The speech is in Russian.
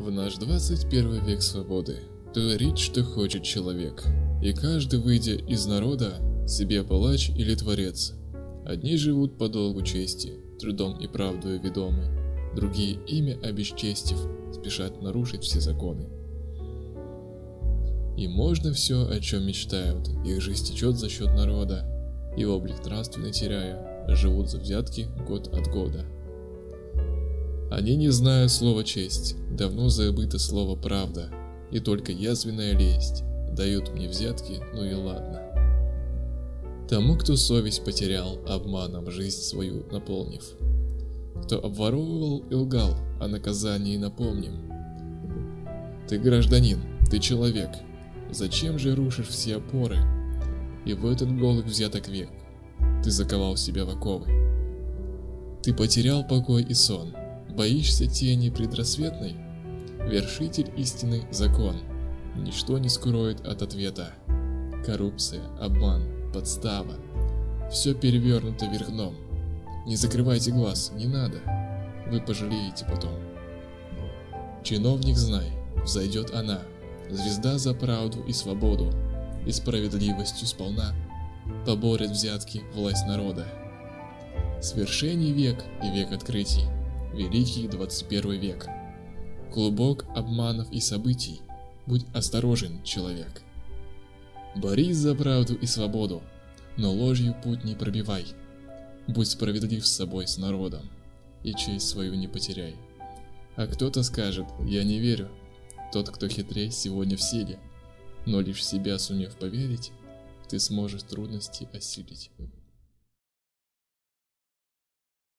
В наш 21 век свободы творит, что хочет человек, и каждый, выйдя из народа, себе палач или творец. Одни живут по долгу чести, трудом и правдою ведомы, другие, имя обесчестив, спешат нарушить все законы. И можно все, о чем мечтают, их жизнь течет за счет народа, и облик нравственный теряя, живут за взятки год от года. Они не знают слова честь, давно забыто слово правда, и только язвенная лесть дают мне взятки, ну и ладно. Тому, кто совесть потерял, обманом жизнь свою наполнив, кто обворовывал и лгал, о наказании напомним. Ты гражданин, ты человек, зачем же рушишь все опоры? И в этот голых взяток век ты заковал себя в оковы. Ты потерял покой и сон, боишься тени предрассветной? Вершитель истины закон, ничто не скроет от ответа. Коррупция, обман, подстава, все перевернуто вверх дном. Не закрывайте глаз, не надо, вы пожалеете потом. Чиновник, знай, взойдет она, звезда за правду и свободу, и справедливостью сполна поборет взятки власть народа. Свершений век и век открытий, великий 21 век. Клубок обманов и событий, будь осторожен, человек. Борись за правду и свободу, но ложью путь не пробивай. Будь справедлив с собой, с народом, и честь свою не потеряй. А кто-то скажет: я не верю. Тот, кто хитрей, сегодня в силе, но лишь в себя сумев поверить, ты сможешь трудности осилить.